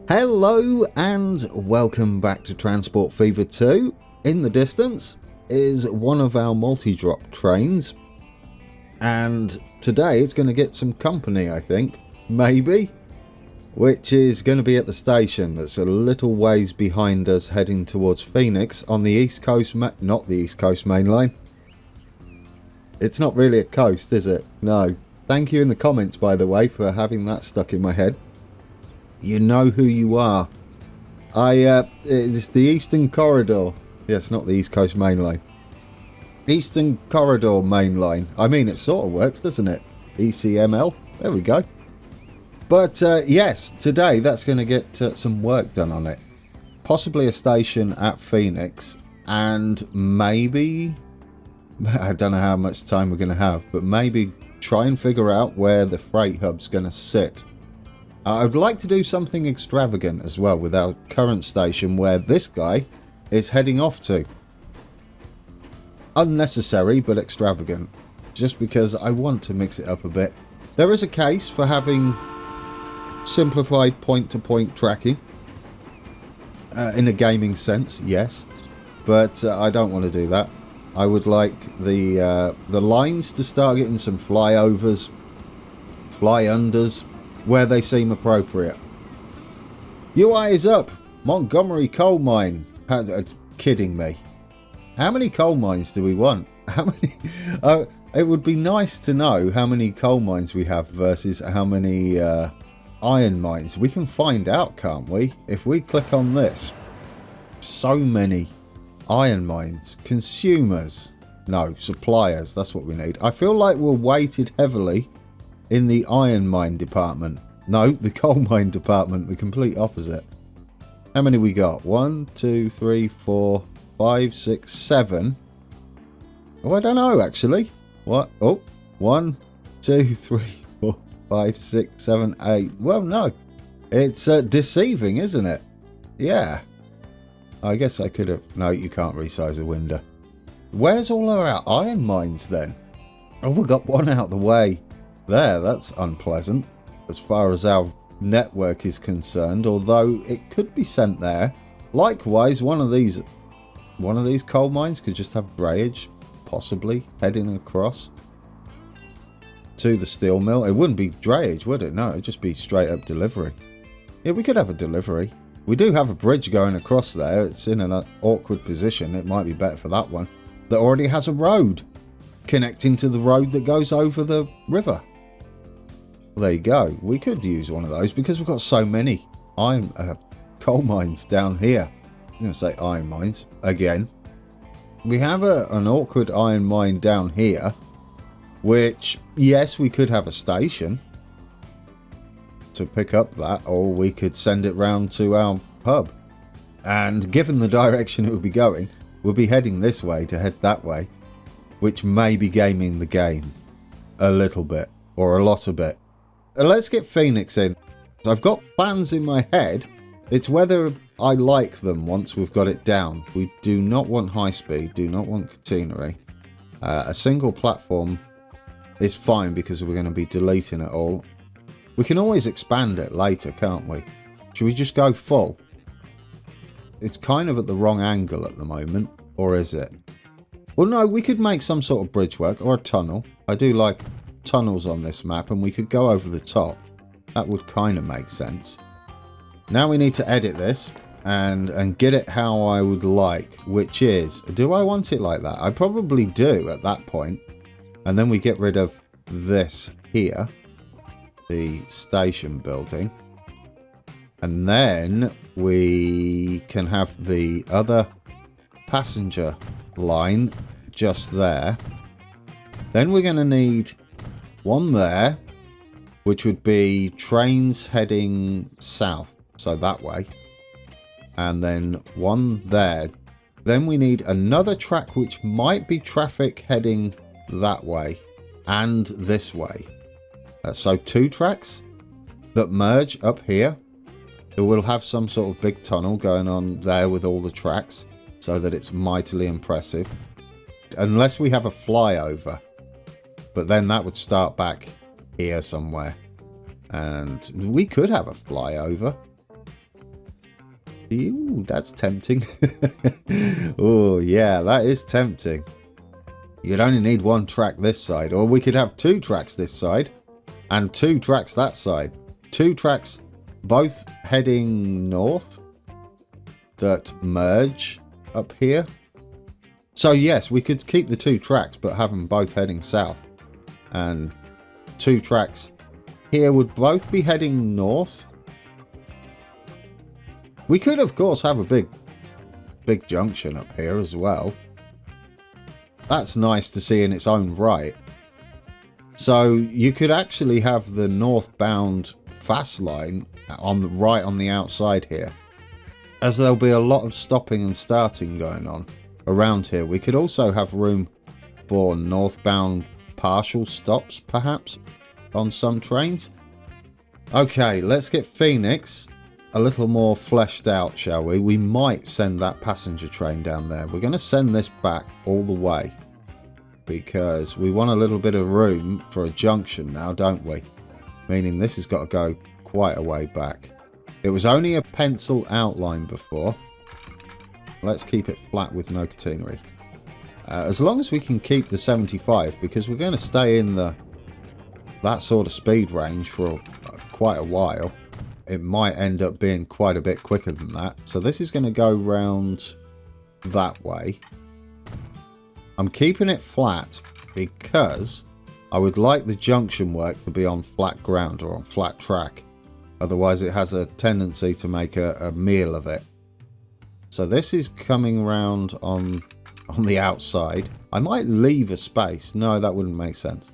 Hello and welcome back to Transport Fever 2. In the distance is one of our multi-drop trains, and today it's going to get some company, I think, maybe, which is going to be at the station that's a little ways behind us heading towards Phoenix on the East Coast, not the East Coast main line. It's not really a coast, is it? No. Thank you in the comments, by the way, for having that stuck in my head. You know who you are. It's the Eastern Corridor. Yes, not the East Coast main line. Eastern Corridor main line. I mean, it sort of works, doesn't it? ECML. There we go. But yes, today that's going to get some work done on it. Possibly a station at Phoenix, and maybe, I don't know how much time we're going to have, but maybe try and figure out where the freight hub's going to sit. I'd like to do something extravagant as well with our current station where this guy is heading off to. Unnecessary but extravagant, just because I want to mix it up a bit. There is a case for having simplified point-to-point tracking in a gaming sense, yes, but I don't want to do that. I would like the lines to start getting some flyovers, fly-unders, where they seem appropriate. UI is up. Montgomery coal mine. Kidding me. How many coal mines do we want? How many? It would be nice to know how many coal mines we have versus how many iron mines. We can find out, can't we? If we click on this. So many iron mines. Consumers. No, suppliers. That's what we need. I feel like we're weighted heavily in the iron mine department. No, the coal mine department, the complete opposite. How many we got? 1, 2, 3, 4, 5, 6, 7. Oh, I don't know actually. What? Oh, 1, 2, 3, 4, 5, 6, 7, 8. Well, no. It's deceiving, isn't it? Yeah. I guess I could have... No, you can't resize a window. Where's all our iron mines then? Oh, we got one out the way. There, that's unpleasant as far as our network is concerned, although it could be sent there. Likewise, one of these coal mines could just have drayage, possibly heading across to the steel mill. It wouldn't be drayage, would it? No, it'd just be straight up delivery. Yeah, we could have a delivery. We do have a bridge going across there. It's in an awkward position. It might be better for that one that already has a road connecting to the road that goes over the river. There you go. We could use one of those because we've got so many iron coal mines down here. I'm going to say iron mines again. We have an awkward iron mine down here, which, yes, we could have a station to pick up that, or we could send it round to our hub. And given the direction it would be going, we'll be heading this way to head that way, which may be gaming the game a little bit or a lot of bit. Let's get Phoenix in. I've got plans in my head. It's whether I like them once we've got it down. We do not want high speed, do not want catenary. A single platform is fine because we're going to be deleting it all. We can always expand it later, can't we? Should we just go full? It's kind of at the wrong angle at the moment, or is it? Well, no, we could make some sort of bridge work or a tunnel. I do like tunnels on this map, and we could go over the top. That would kind of make sense. Now we need to edit this and get it how I would like, which is, do I want it like that? I probably do at that point. And then we get rid of this here, the station building. And then we can have the other passenger line just there. Then we're going to need one there, which would be trains heading south, so that way. And then one there. Then we need another track which might be traffic heading that way and this way. So 2 tracks that merge up here. It will have some sort of big tunnel going on there with all the tracks so that it's mightily impressive. Unless we have a flyover. But then that would start back here somewhere. And we could have a flyover. Ooh, that's tempting. Oh, yeah, that is tempting. You'd only need one track this side, or we could have 2 tracks this side and 2 tracks that side. 2 tracks both heading north that merge up here. So yes, we could keep the 2 tracks but have them both heading south. And 2 tracks here would both be heading north. We could, of course, have a big junction up here as well. That's nice to see in its own right. So you could actually have the northbound fast line right on the outside here, as there'll be a lot of stopping and starting going on around here. We could also have room for northbound partial stops, perhaps, on some trains. Okay, let's get Phoenix a little more fleshed out, shall we? We might send that passenger train down there. We're going to send this back all the way because we want a little bit of room for a junction now, don't we? Meaning this has got to go quite a way back. It was only a pencil outline before. Let's keep it flat with no catenary. As long as we can keep the 75, because we're going to stay in that sort of speed range for quite a while. It might end up being quite a bit quicker than that. So this is going to go round that way. I'm keeping it flat because I would like the junction work to be on flat ground or on flat track. Otherwise it has a tendency to make a meal of it. So this is coming round on the outside. I might leave a space. No, that wouldn't make sense.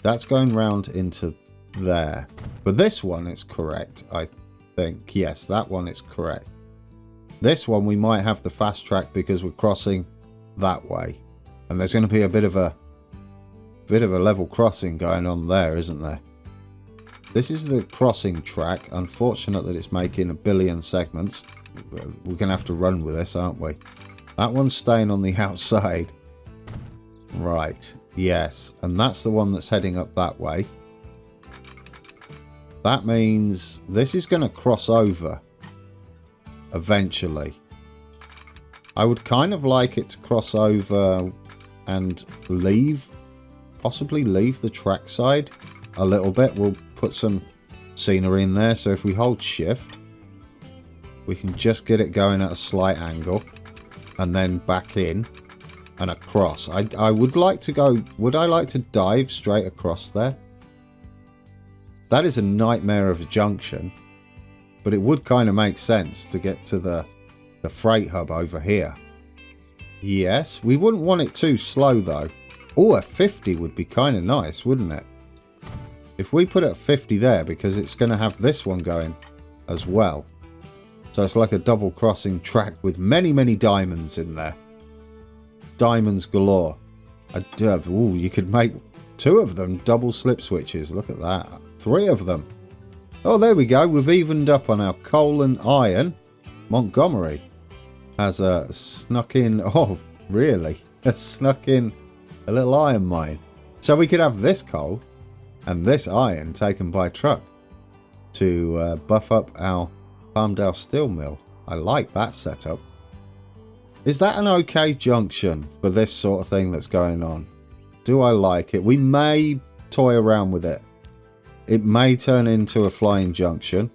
That's going round into there. But this one is correct, I think. Yes, that one is correct. This one we might have the fast track because we're crossing that way. And there's going to be a bit of a level crossing going on there, isn't there? This is the crossing track. Unfortunate that it's making a billion segments. We're going to have to run with this, aren't we? That one's staying on the outside. Right, yes. And that's the one that's heading up that way. That means this is going to cross over eventually. I would kind of like it to cross over and possibly leave the trackside a little bit. We'll put some scenery in there. So if we hold shift, we can just get it going at a slight angle and then back in and across. I would like to go, would I like to dive straight across there? That is a nightmare of a junction, but it would kind of make sense to get to the freight hub over here. Yes, we wouldn't want it too slow though. Oh, a 50 would be kind of nice, wouldn't it? If we put it at 50 there, because it's going to have this one going as well. So it's like a double crossing track with many, many diamonds in there. Diamonds galore. Ooh, you could make 2 of them double slip switches. Look at that. 3 of them. Oh, there we go. We've evened up on our coal and iron. Montgomery has snuck in. Oh, really? Snuck in a little iron mine. So we could have this coal and this iron taken by truck to buff up our Palmdale steel mill. I like that setup. Is that an okay junction for this sort of thing that's going on? Do I like it? We may toy around with it. It may turn into a flying junction.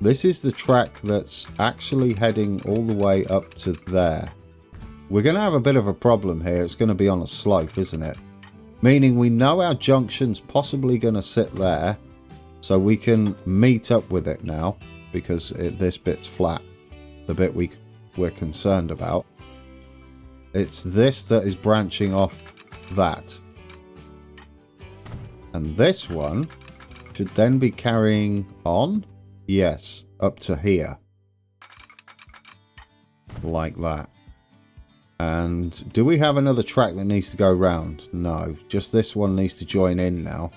This is the track that's actually heading all the way up to there. We're going to have a bit of a problem here. It's going to be on a slope, isn't it? Meaning we know our junction's possibly going to sit there. So we can meet up with it now because this bit's flat. The bit we're concerned about. It's this that is branching off that. And this one should then be carrying on. Yes, up to here. Like that. And do we have another track that needs to go round? No, just this one needs to join in now.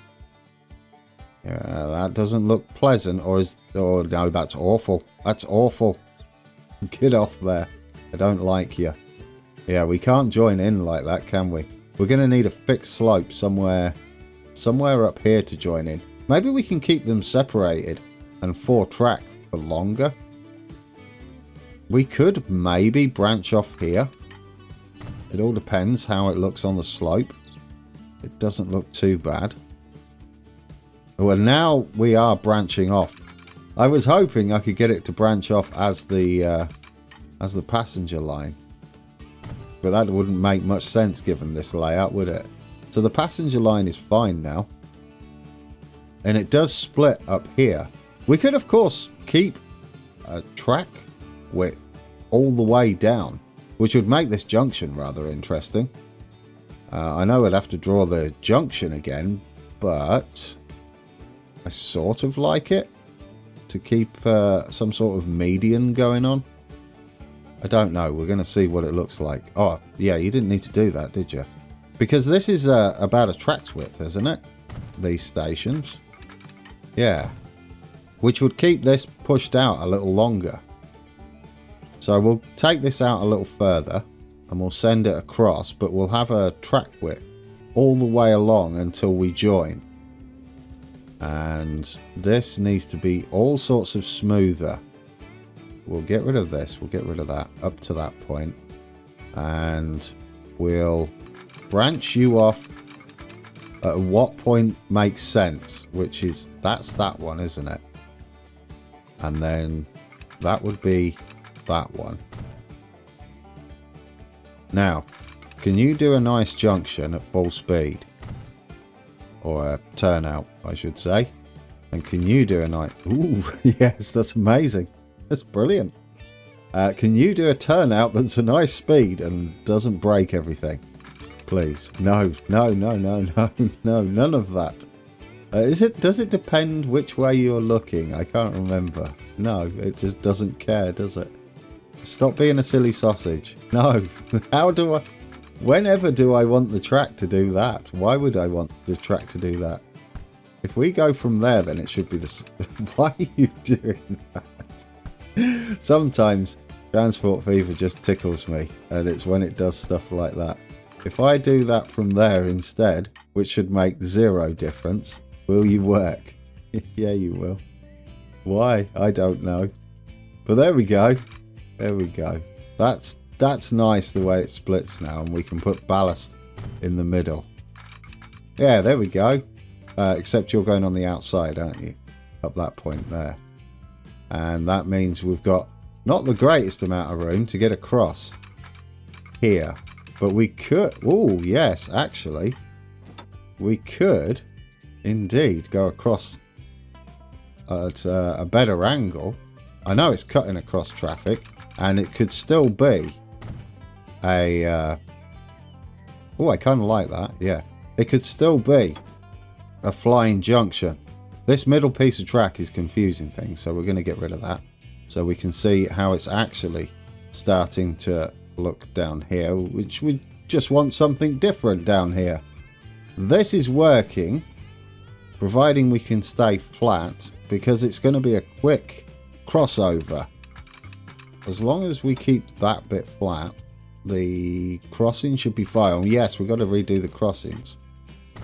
Yeah, that doesn't look pleasant. Oh no, that's awful. That's awful. Get off there. I don't like you. Yeah, we can't join in like that, can we? We're going to need a fixed slope somewhere up here to join in. Maybe we can keep them separated and 4 track for longer. We could maybe branch off here. It all depends how it looks on the slope. It doesn't look too bad. Well, now we are branching off. I was hoping I could get it to branch off as the passenger line. But that wouldn't make much sense given this layout, would it? So the passenger line is fine now. And it does split up here. We could, of course, keep a track width all the way down, which would make this junction rather interesting. I know I'd have to draw the junction again, but I sort of like it to keep some sort of median going on. I don't know. We're going to see what it looks like. Oh, yeah, you didn't need to do that, did you? Because this is about a track's width, isn't it? These stations. Yeah. Which would keep this pushed out a little longer. So we'll take this out a little further and we'll send it across, but we'll have a track width all the way along until we join. And this needs to be all sorts of smoother. We'll get rid of this, we'll get rid of that up to that point. And we'll branch you off at what point makes sense, which is, that's that one, isn't it? And then that would be that one. Now, can you do a nice junction at full speed? Or a turnout, I should say. And can you do a nice... Ooh, yes, that's amazing. That's brilliant. Can you do a turnout that's a nice speed and doesn't break everything? Please. No, no, no, no, no, no, none of that. Does it depend which way you're looking? I can't remember. No, it just doesn't care, does it? Stop being a silly sausage. No. How do I... Whenever do I want the track to do that? Why would I want the track to do that? If we go from there, then it should be this. Why are you doing that? Sometimes Transport Fever just tickles me, and it's when it does stuff like that. If I do that from there instead, which should make zero difference, will you work? Yeah, you will. Why? I don't know. But there we go. There we go. That's nice the way it splits now, and we can put ballast in the middle. Yeah, there we go. Except you're going on the outside, aren't you? Up that point there. And that means we've got not the greatest amount of room to get across here. But we could... Oh, yes, actually. We could indeed go across at a better angle. I know it's cutting across traffic, and it could still be a... Oh, I kind of like that, yeah. It could still be a flying junction. This middle piece of track is confusing things, so we're going to get rid of that. So we can see how it's actually starting to look down here, which we just want something different down here. This is working, providing we can stay flat, because it's going to be a quick crossover. As long as we keep that bit flat, the crossing should be fine. Oh, yes, we've got to redo the crossings.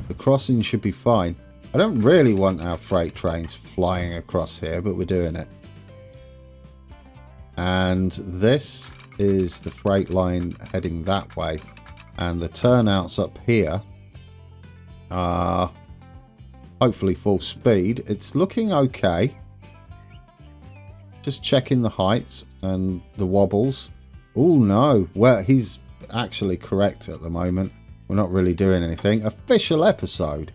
The crossing should be fine. I don't really want our freight trains flying across here, but we're doing it. And this is the freight line heading that way. And the turnouts up here are hopefully full speed. It's looking okay. Just checking the heights and the wobbles. Oh no, well, he's actually correct at the moment. We're not really doing anything. Official episode.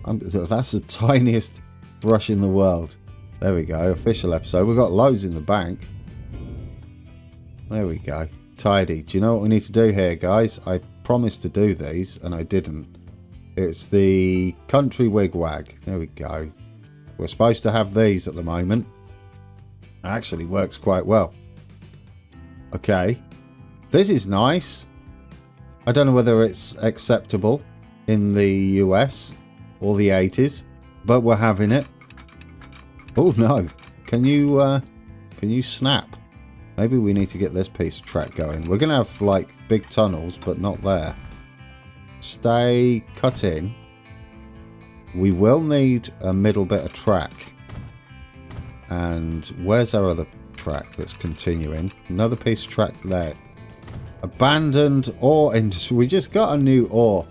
That's the tiniest brush in the world. There we go, official episode. We've got loads in the bank. There we go. Tidy. Do you know what we need to do here, guys? I promised to do these, and I didn't. It's the country wigwag. There we go. We're supposed to have these at the moment. Actually works quite well. Okay. This is nice. I don't know whether it's acceptable in the US or the 80s, but we're having it. Oh no. Can you snap? Maybe we need to get this piece of track going. We're going to have like big tunnels, but not there. Stay cut in. We will need a middle bit of track. And where's our other track that's continuing. Another piece of track there. Abandoned ore industry. We just got a new ore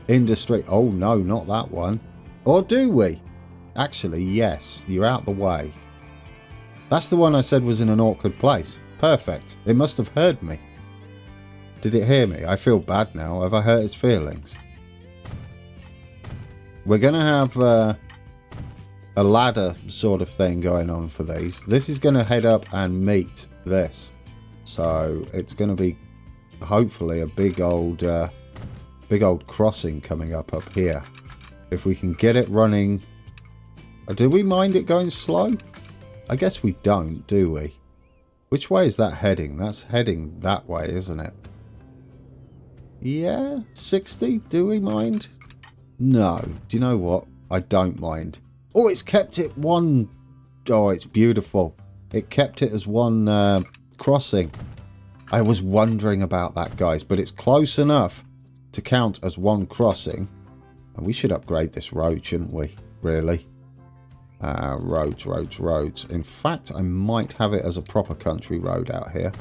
industry. Oh no, not that one. Or do we? Actually, yes. You're out the way. That's the one I said was in an awkward place. Perfect. It must have heard me. Did it hear me? I feel bad now. Have I hurt its feelings? We're going to have a ladder sort of thing going on for these. This is going to head up and meet this. So it's going to be hopefully a big old crossing coming up here. If we can get it running. Do we mind it going slow? I guess we don't, do we? Which way is that heading? That's heading that way, isn't it? Yeah, 60? Do we mind? No. Do you know what? I don't mind. Oh, it's kept it one... Oh, it's beautiful. It kept it as one crossing. I was wondering about that, guys, but it's close enough to count as one crossing. And we should upgrade this road, shouldn't we? Really? Roads. In fact, I might have it as a proper country road out here.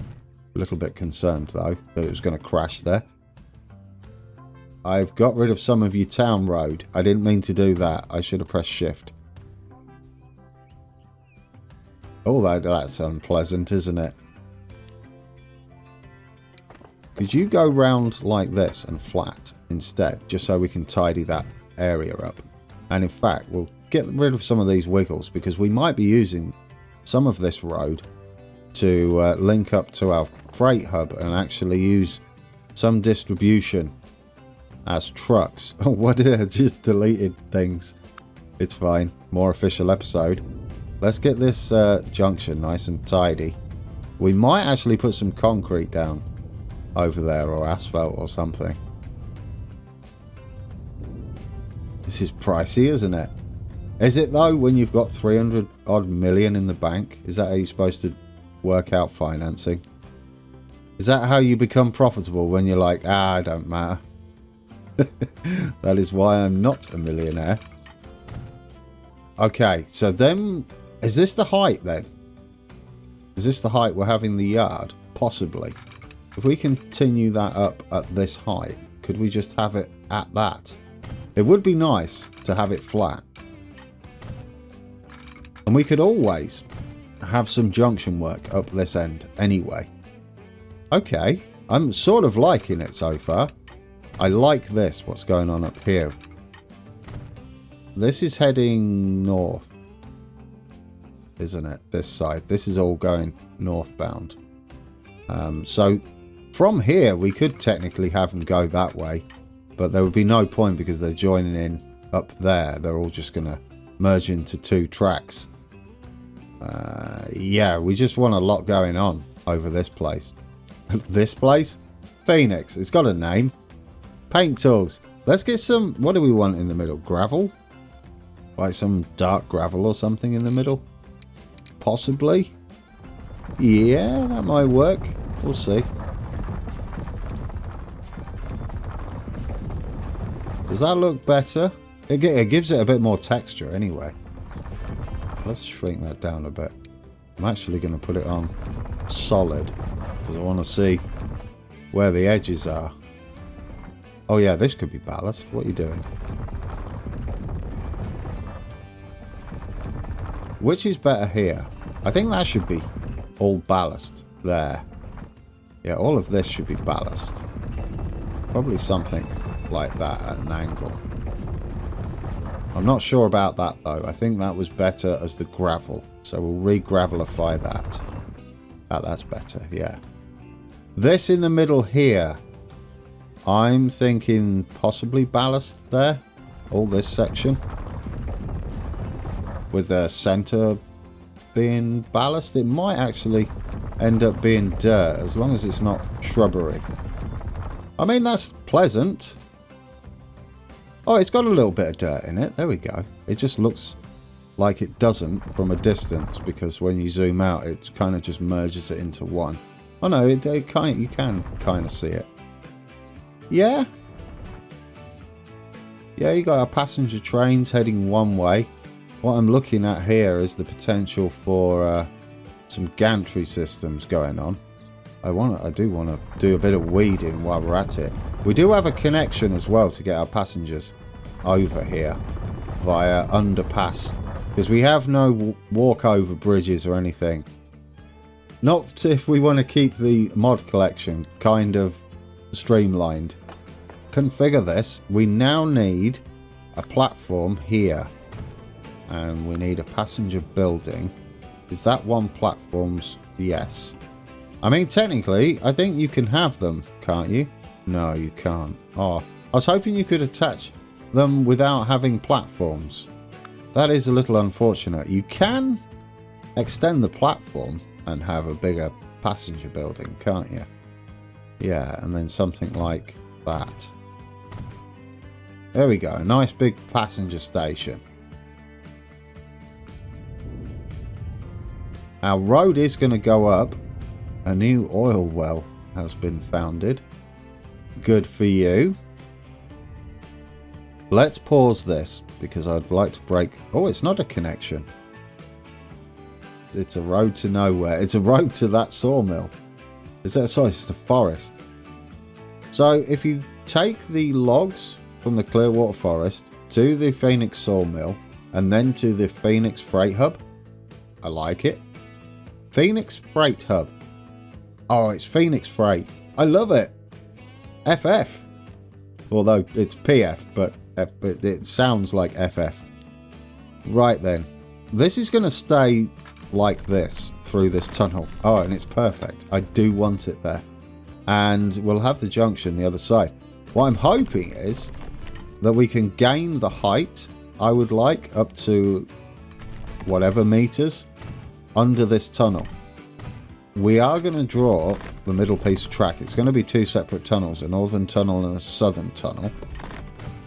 A little bit concerned, though, that it was going to crash there. I've got rid of some of your town road. I didn't mean to do that. I should have pressed shift. Oh, that's unpleasant, isn't it? Could you go round like this and flat instead, just so we can tidy that area up? And in fact, we'll get rid of some of these wiggles because we might be using some of this road to link up to our freight hub and actually use some distribution as trucks. Oh, what? I just deleted things. It's fine. More official episode. Let's get this junction nice and tidy. We might actually put some concrete down over there or asphalt or something. This is pricey, isn't it? Is it though, when you've got 300 odd million in the bank? Is that how you're supposed to work out financing? Is that how you become profitable, when you're like, it don't matter? That is why I'm not a millionaire. Okay, so then, is this the height then? Is this the height we're having the yard? Possibly. If we continue that up at this height, could we just have it at that? It would be nice to have it flat. And we could always have some junction work up this end anyway. Okay, I'm sort of liking it so far. I like this, what's going on up here. This is heading north, isn't it? This side. This is all going northbound. So from here, we could technically have them go that way. But there would be no point because they're joining in up there. They're all just going to merge into two tracks. Yeah, we just want a lot going on over this place. This place? Phoenix. It's got a name. Paint tools. Let's get some... What do we want in the middle? Gravel? Like some dark gravel or something in the middle? Possibly. Yeah, that might work. We'll see. Does that look better? It gives it a bit more texture anyway. Let's shrink that down a bit. I'm actually going to put it on solid because I want to see where the edges are. Oh yeah, this could be ballast. What are you doing? Which is better here? I think that should be all ballast there. Yeah, all of this should be ballast. Probably something like that at an angle. I'm not sure about that though. I think that was better as the gravel. So we'll re-gravelify that. That's better, yeah. This in the middle here. I'm thinking possibly ballast there. All this section. With the center being ballast. It might actually end up being dirt as long as it's not shrubbery. I mean, that's pleasant. Oh, it's got a little bit of dirt in it. There we go. It just looks like it doesn't from a distance because when you zoom out, it kind of just merges it into one. Oh no, you can kind of see it. Yeah. Yeah, you got our passenger trains heading one way. What I'm looking at here is the potential for some gantry systems going on. I do want to do a bit of weeding while we're at it. We do have a connection as well to get our passengers over here via underpass, because we have no walkover bridges or anything. Not if we want to keep the mod collection kind of streamlined. Configure this. We now need a platform here, and we need a passenger building. Is that one platform's? Yes. I mean, technically, I think you can have them, can't you? No, you can't. Oh, I was hoping you could attach them without having platforms. That is a little unfortunate. You can extend the platform and have a bigger passenger building, can't you? Yeah, and then something like that. There we go. A nice big passenger station. Our road is going to go up. A new oil well has been founded. Good for you. Let's pause this because I'd like to break... Oh, it's not a connection. It's a road to nowhere. It's a road to that sawmill. Sorry, it's a forest. So if you take the logs from the Clearwater Forest to the Phoenix sawmill and then to the Phoenix Freight Hub, I like it. Phoenix Freight Hub. Oh, it's Phoenix Freight. I love it. FF. Although it's PF, but it sounds like FF. Right then. This is going to stay like this through this tunnel. Oh, and it's perfect. I do want it there. And we'll have the junction the other side. What I'm hoping is that we can gain the height I would like up to whatever meters under this tunnel. We are going to draw the middle piece of track. It's going to be two separate tunnels, a northern tunnel and a southern tunnel.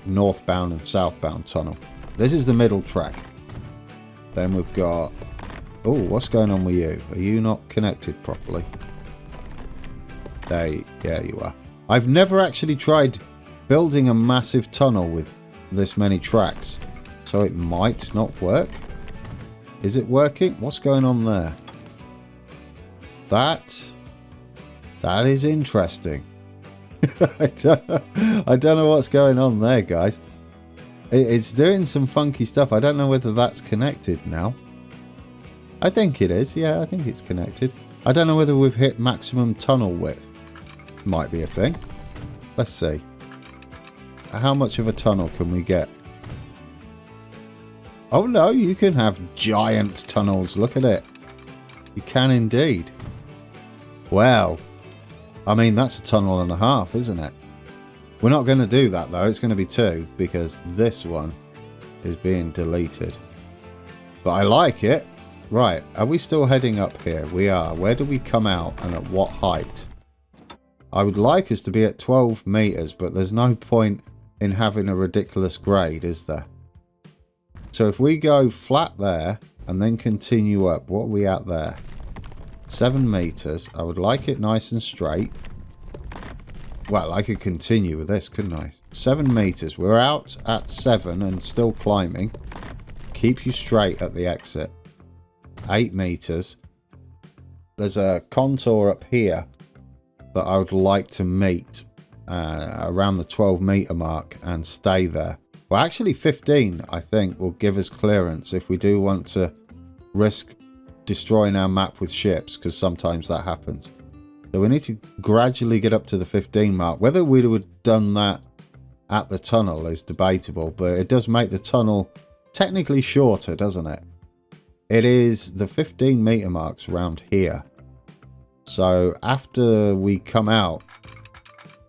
Northbound and southbound tunnel. This is the middle track. Then we've got... Oh, what's going on with you? Are you not connected properly? There you are. I've never actually tried building a massive tunnel with this many tracks, so it might not work. Is it working? What's going on there? That is interesting. I don't know what's going on there, guys. It's doing some funky stuff. I don't know whether that's connected now. I think it is. Yeah, I think it's connected. I don't know whether we've hit maximum tunnel width. Might be a thing. Let's see. How much of a tunnel can we get? Oh no, you can have giant tunnels. Look at it. You can indeed. Well, I mean, that's a tunnel and a half, isn't it? We're not going to do that, though. It's going to be 2 because this one is being deleted. But I like it. Right, are we still heading up here? We are. Where do we come out and at what height? I would like us to be at 12 meters, but there's no point in having a ridiculous grade, is there? So if we go flat there and then continue up, what are we at there? 7 meters. I would like it nice and straight. Well, I could continue with this, couldn't I? 7 meters. We're out at 7 and still climbing. Keep you straight at the exit. 8 meters. There's a contour up here that I would like to meet around the 12 meter mark and stay there. Well, actually 15, I think, will give us clearance if we do want to risk destroying our map with ships, because sometimes that happens. So we need to gradually get up to the 15 mark. Whether we would have done that at the tunnel is debatable, but it does make the tunnel technically shorter, doesn't it? It is the 15 meter marks around here. So after we come out,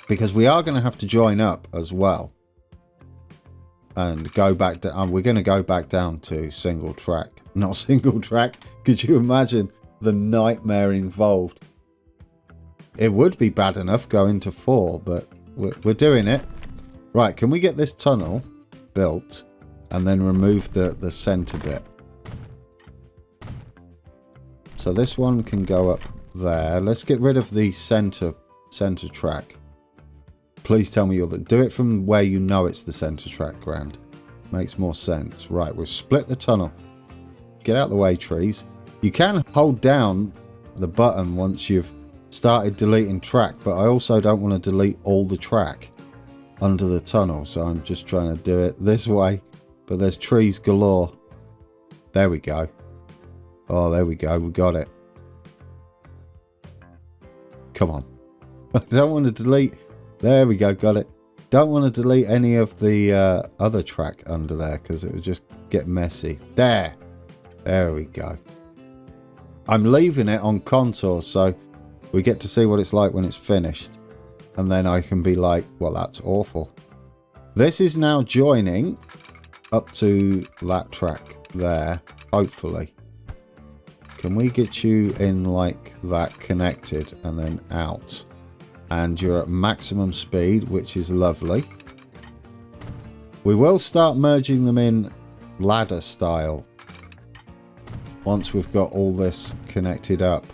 because we are going to have to join up as well and go back down. We're going to go back down to single track. Not single track. Could you imagine the nightmare involved? It would be bad enough going to 4, but we're doing it. Right, can we get this tunnel built and then remove the center bit? So this one can go up there. Let's get rid of the center track. Please tell me do it from where you know it's the center track, Grand. Makes more sense. Right, we've split the tunnel. Get out the way, trees. You can hold down the button once you've started deleting track, but I also don't want to delete all the track under the tunnel, so I'm just trying to do it this way, but there's trees galore. There we go. Oh, there we go. We got it. Come on. I don't want to delete. There we go. Got it. Don't want to delete any of the other track under there because it would just get messy. There. There we go. I'm leaving it on contour so we get to see what it's like when it's finished. And then I can be like, well, that's awful. This is now joining up to that track there, hopefully. Can we get you in like that connected and then out? And you're at maximum speed, which is lovely. We will start merging them in ladder style once we've got all this connected up.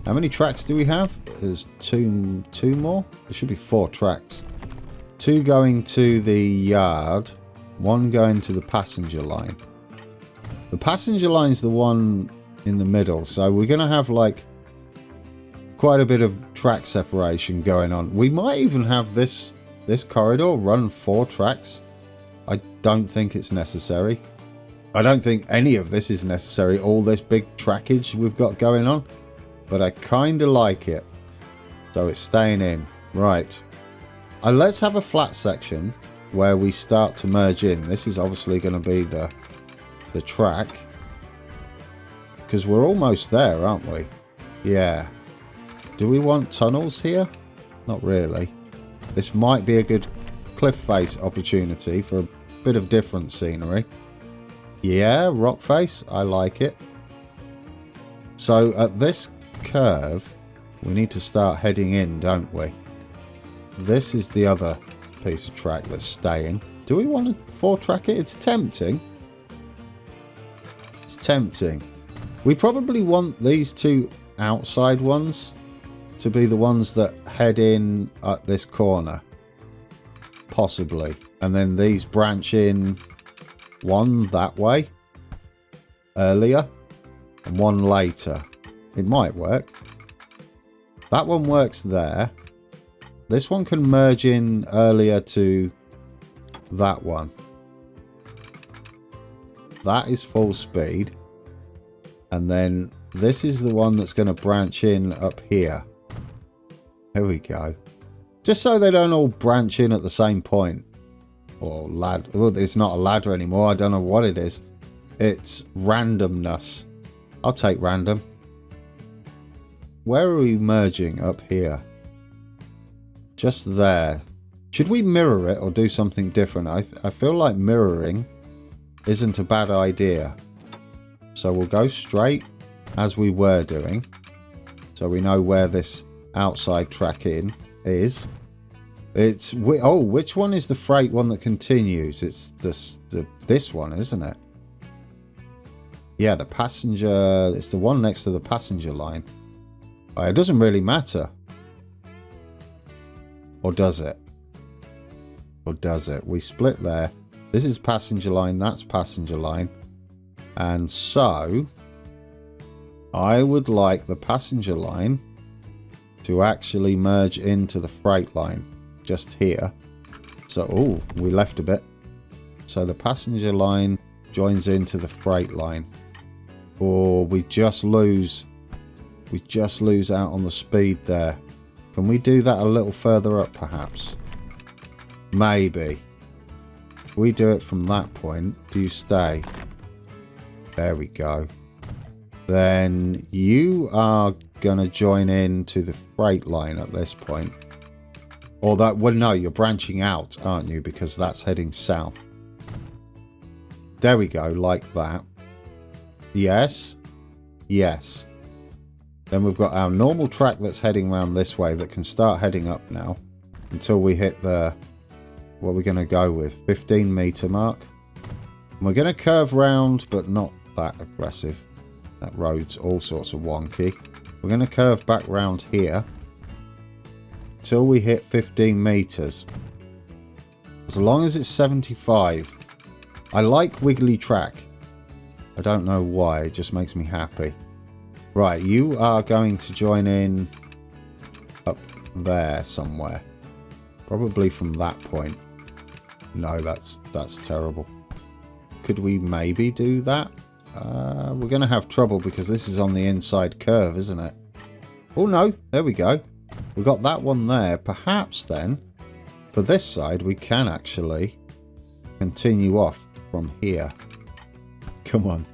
How many tracks do we have? There's two more? There should be 4 tracks. 2 going to the yard, 1 going to the passenger line. The passenger line's the one in the middle, so we're going to have like quite a bit of track separation going on. We might even have this corridor run 4 tracks. I don't think it's necessary. I don't think any of this is necessary, all this big trackage we've got going on. But I kind of like it. So it's staying in. Right. Let's have a flat section where we start to merge in. This is obviously going to be the track. Because we're almost there, aren't we? Yeah. Do we want tunnels here? Not really. This might be a good cliff face opportunity for a bit of different scenery. Yeah, rock face. I like it. So at this curve, we need to start heading in, don't we? This is the other piece of track that's staying. Do we want to 4-track it? It's tempting. It's tempting. We probably want these 2 outside ones to be the ones that head in at this corner. Possibly. And then these branch in, 1 that way earlier and 1 later. It might work. That one works there. This one can merge in earlier to that one. That is full speed. And then this is the one that's going to branch in up here. Here we go. Just so they don't all branch in at the same point. Or ladder. Well, it's not a ladder anymore. I don't know what it is. It's randomness. I'll take random. Where are we merging? Up here. Just there. Should we mirror it or do something different? I feel like mirroring isn't a bad idea. So we'll go straight as we were doing. So we know where this outside track in is. It's which one is the freight one that continues? It's this one, isn't it? Yeah, the passenger. It's the one next to the passenger line. It doesn't really matter. Or does it? Or does it? We split there. This is passenger line. That's passenger line. And so I would like the passenger line to actually merge into the freight line just here. So, oh, we left a bit. So the passenger line joins into the freight line. Or we just lose out on the speed there. Can we do that a little further up perhaps? Maybe. If we do it from that point, do you stay? There we go. Then you are gonna join in to the freight line at this point. Or that, well, no, you're branching out, aren't you? Because that's heading south. There we go, like that. Yes. Yes. Then we've got our normal track that's heading around this way that can start heading up now until we hit the, what we're going to go with, 15 meter mark. And we're going to curve round, but not that aggressive. That road's all sorts of wonky. We're going to curve back round here till we hit 15 meters. As long as it's 75. I like wiggly track. I don't know why. It just makes me happy. Right, you are going to join in up there somewhere. Probably from that point. No, that's terrible. Could we maybe do that? We're going to have trouble because this is on the inside curve, isn't it? Oh no, there we go. We got that one there. Perhaps then, for this side, we can actually continue off from here. Come on.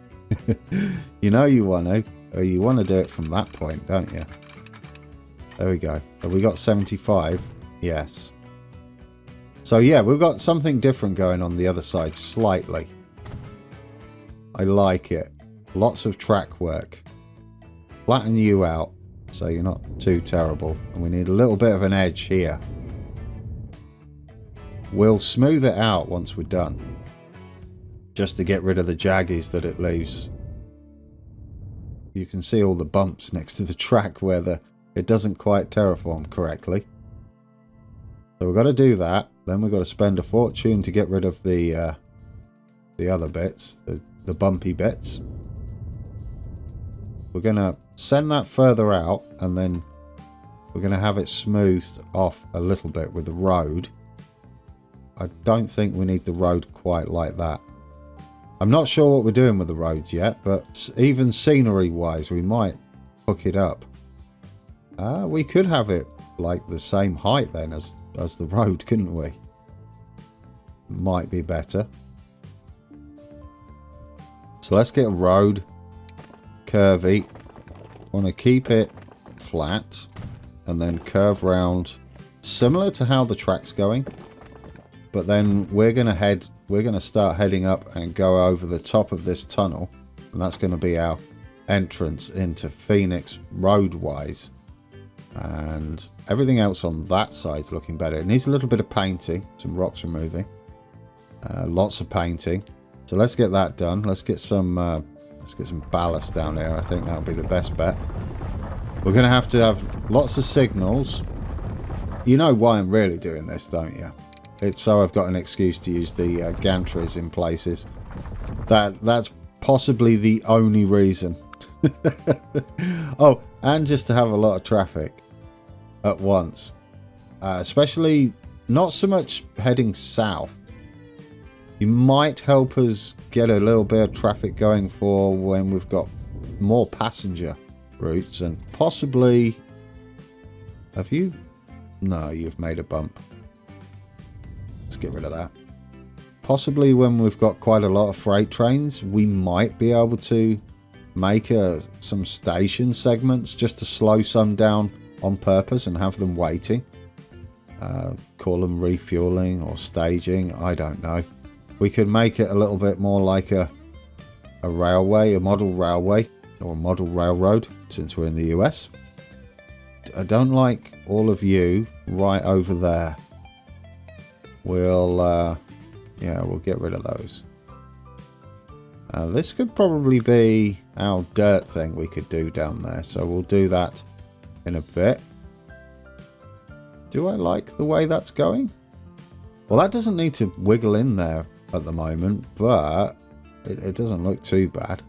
You know you want to. Or you want to do it from that point, don't you? There we go. Have we got 75? Yes. So yeah, we've got something different going on the other side, slightly. I like it. Lots of track work. Flatten you out, so you're not too terrible. And we need a little bit of an edge here. We'll smooth it out once we're done. Just to get rid of the jaggies that it leaves. You can see all the bumps next to the track where it doesn't quite terraform correctly. So we've got to do that. Then we've got to spend a fortune to get rid of the other bits, the bumpy bits. We're going to send that further out, and then we're going to have it smoothed off a little bit with the road. I don't think we need the road quite like that. I'm not sure what we're doing with the road yet, but even scenery wise we might hook it up. We could have it like the same height then as the road, couldn't we? Might be better. So let's get a road. Curvy. Want to keep it flat and then curve round, similar to how the track's going. But then we're going to start heading up and go over the top of this tunnel, and that's going to be our entrance into Phoenix road-wise. And everything else on that side's looking better. It needs a little bit of painting, some rocks removing, lots of painting. So let's get that done. Let's get some ballast down there. I think that'll be the best bet. We're going to have lots of signals. You know why I'm really doing this, don't you? It's so I've got an excuse to use the gantries in places. That's possibly the only reason. Oh, and just to have a lot of traffic at once. Especially not so much heading south. You might help us get a little bit of traffic going for when we've got more passenger routes, and possibly... Have you? No, you've made a bump. Let's get rid of that. Possibly when we've got quite a lot of freight trains, we might be able to make some station segments just to slow some down on purpose and have them waiting. Call them refueling or staging, I don't know. We could make it a little bit more like a railway, a model railway, or a model railroad, since we're in the US. I don't like all of you right over there. We'll get rid of those. This could probably be our dirt thing we could do down there, so we'll do that in a bit. Do I like the way that's going? Well, that doesn't need to wiggle in there at the moment, but it doesn't look too bad.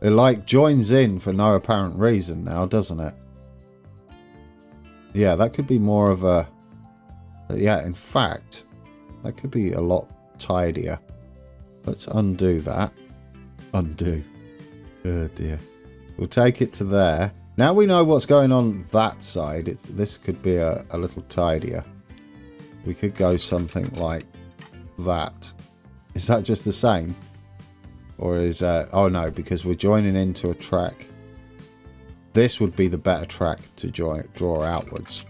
It like joins in for no apparent reason now, doesn't it? Yeah, that could be more of a... Yeah, in fact, that could be a lot tidier. Let's undo that. Undo. Oh dear. We'll take it to there. Now we know what's going on that side. This could be a little tidier. We could go something like that. Is that just the same? Or is oh no, because we're joining into a track. This would be the better track to draw outwards.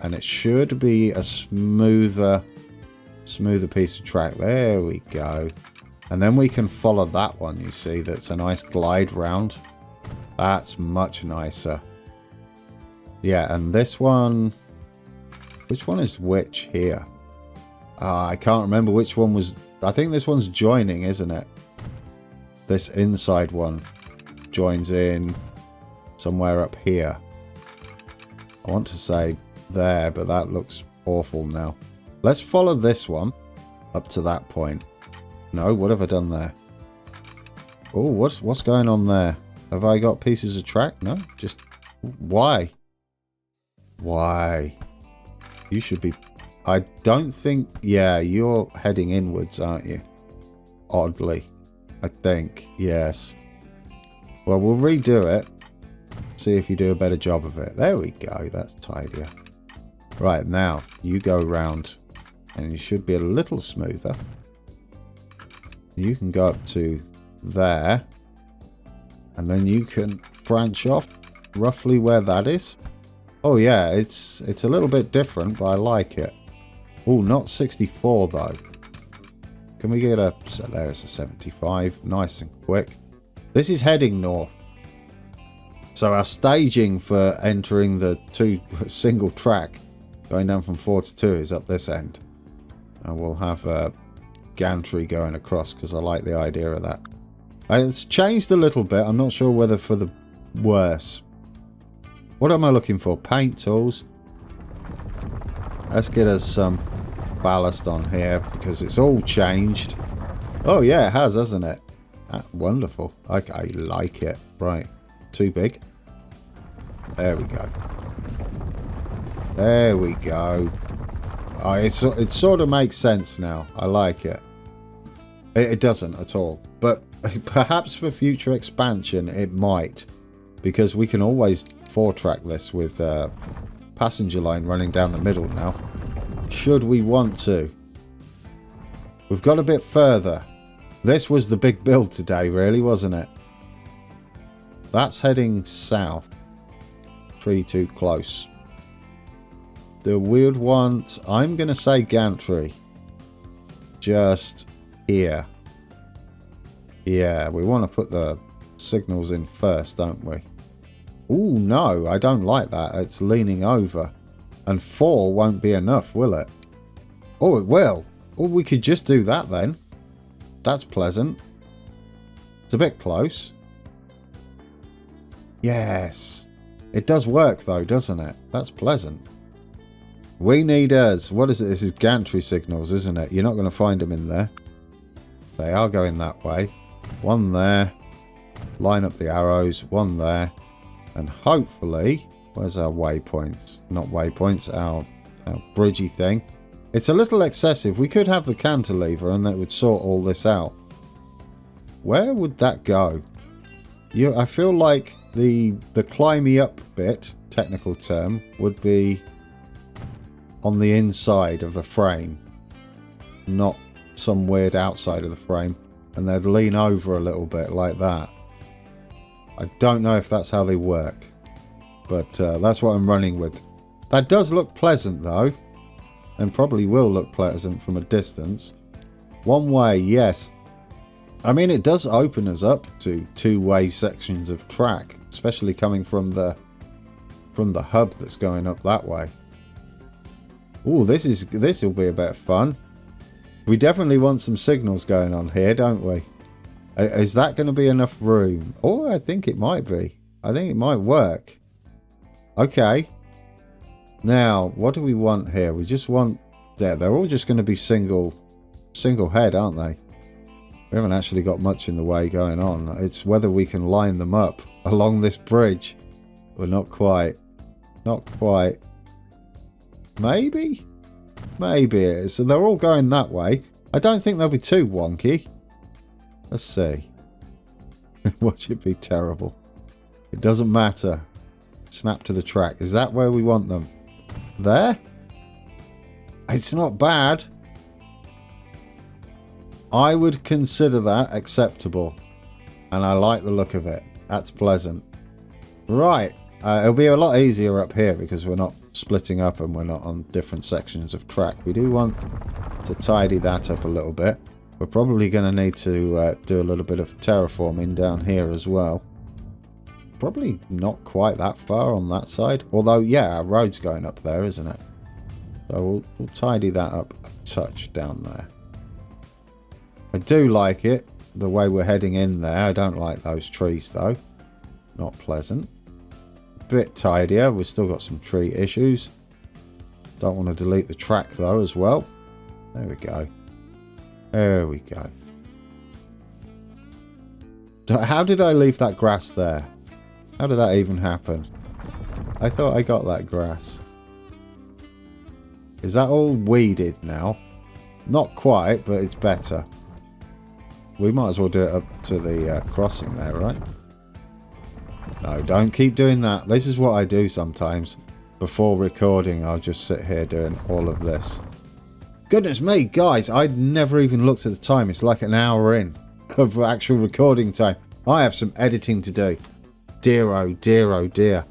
And it should be a smoother piece of track. There we go. And then we can follow that one, you see, that's a nice glide round. That's much nicer. Yeah, and this one... Which one is which here? I can't remember which one was... I think this one's joining, isn't it? This inside one joins in somewhere up here. I want to say there, but that looks awful now. Let's follow this one up to that point. No, what have I done there? Oh, what's going on there? Have I got pieces of track? No, just why? Why? You should be. I don't think. Yeah, you're heading inwards, aren't you? Oddly, I think. Yes. Well, we'll redo it. See if you do a better job of it. There we go. That's tidier. Right, now you go round, and you should be a little smoother. You can go up to there, and then you can branch off roughly where that is. Oh yeah, it's a little bit different, but I like it. Oh, not 64 though. Can we get a... So there's a 75. Nice and quick. This is heading north. So our staging for entering the single track, going down from 4 to 2, is up this end. And we'll have a gantry going across, because I like the idea of that. It's changed a little bit. I'm not sure whether for the worse. What am I looking for? Paint tools. Let's get us some ballast on here, because it's all changed. Oh yeah, it has, hasn't it? Wonderful. I like it. Right. Too big. There we go. There we go. Oh, it sort of makes sense now. I like it. It doesn't at all. But perhaps for future expansion it might. Because we can always 4-track this with passenger line running down the middle now. Should we want to. We've got a bit further. This was the big build today, really, wasn't it? That's heading south. 3 too close. The weird ones, I'm going to say gantry. Just here. Yeah, we want to put the signals in first, don't we? Ooh, no, I don't like that. It's leaning over. And 4 won't be enough, will it? Oh, it will. Oh, we could just do that then. That's pleasant. It's a bit close. Yes. It does work though, doesn't it? That's pleasant. We need us. What is it? This is gantry signals, isn't it? You're not going to find them in there. They are going that way. One there. Line up the arrows. One there. And hopefully... Where's our waypoints? Not waypoints. Our bridgey thing. It's a little excessive. We could have the cantilever and that would sort all this out. Where would that go? I feel like the climby up bit, technical term, would be on the inside of the frame. Not some weird outside of the frame. And they'd lean over a little bit like that. I don't know if that's how they work. But that's what I'm running with. That does look pleasant though. And probably will look pleasant from a distance. One way, yes. I mean, it does open us up to 2-way sections of track. Especially coming from the hub that's going up that way. Ooh, this will be a bit of fun. We definitely want some signals going on here, don't we? Is that going to be enough room? Oh, I think it might be. I think it might work. Okay. Now, what do we want here? We just want... They're all just going to be single head, aren't they? We haven't actually got much in the way going on. It's whether we can line them up along this bridge. Well, not quite. Not quite. Maybe? Maybe it is. So they're all going that way. I don't think they'll be too wonky. Let's see. Watch it be terrible. It doesn't matter. Snap to the track. Is that where we want them? There? It's not bad. I would consider that acceptable. And I like the look of it. That's pleasant. Right. It'll be a lot easier up here because we're not splitting up and we're not on different sections of track. We do want to tidy that up a little bit. We're probably going to need to do a little bit of terraforming down here as well. Probably not quite that far on that side. Although, yeah, our road's going up there, isn't it? So we'll tidy that up a touch down there. I do like it, the way we're heading in there. I don't like those trees, though. Not pleasant. A bit tidier. We've still got some tree issues. Don't want to delete the track, though, as well. There we go. There we go. How did I leave that grass there? How did that even happen? I thought I got that grass. Is that all weeded now? Not quite, but it's better. We might as well do it up to the crossing there, right? No, don't keep doing that. This is what I do sometimes. Before recording, I'll just sit here doing all of this. Goodness me, guys, I'd never even looked at the time. It's like an hour in of actual recording time. I have some editing to do. Dear, oh dear, oh dear.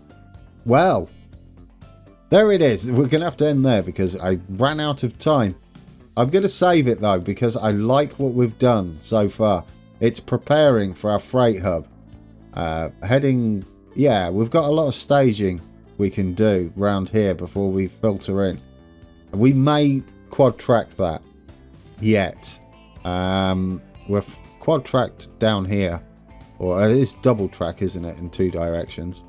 Well, there it is. We're going to have to end there because I ran out of time. I'm going to save it though because I like what we've done so far. It's preparing for our freight hub. Yeah, we've got a lot of staging we can do round here before we filter in. We may quad track that yet. We're quad tracked down here, or it is double track, isn't it, in 2 directions?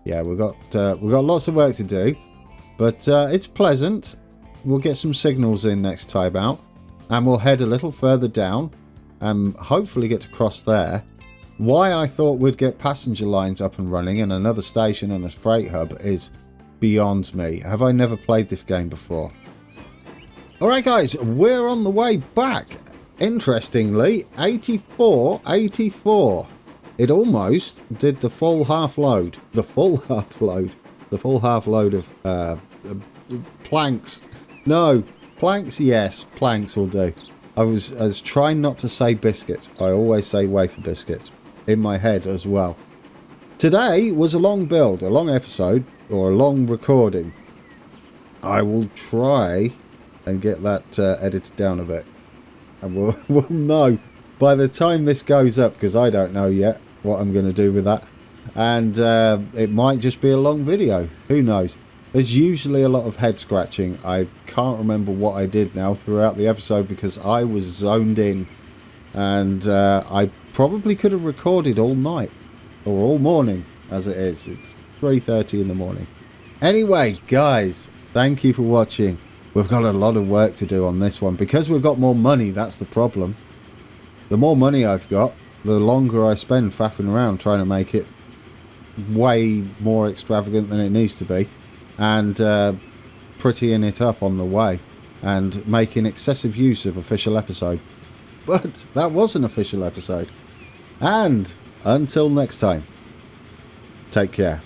Yeah, we've got lots of work to do, but it's pleasant. We'll get some signals in next time out, and we'll head a little further down and hopefully get to cross there. Why I thought we'd get passenger lines up and running and another station and a freight hub is beyond me. Have I never played this game before? Alright guys, we're on the way back. Interestingly, 84. It almost did the full half load. The full half load of planks. No, planks, yes, planks will do. I was trying not to say biscuits. I always say wafer biscuits in my head as well. Today was a long build, a long episode, or a long recording. I will try and get that edited down a bit. And we'll know by the time this goes up, because I don't know yet what I'm going to do with that. And it might just be a long video. Who knows? There's usually a lot of head scratching. I can't remember what I did now throughout the episode because I was zoned in. And I probably could have recorded all night. Or all morning, as it is. It's 3:30 in the morning. Anyway, guys, thank you for watching. We've got a lot of work to do on this one. Because we've got more money, that's the problem. The more money I've got, the longer I spend faffing around trying to make it way more extravagant than it needs to be. And prettying it up on the way. And making excessive use of official episode. But that was an official episode. And until next time, take care.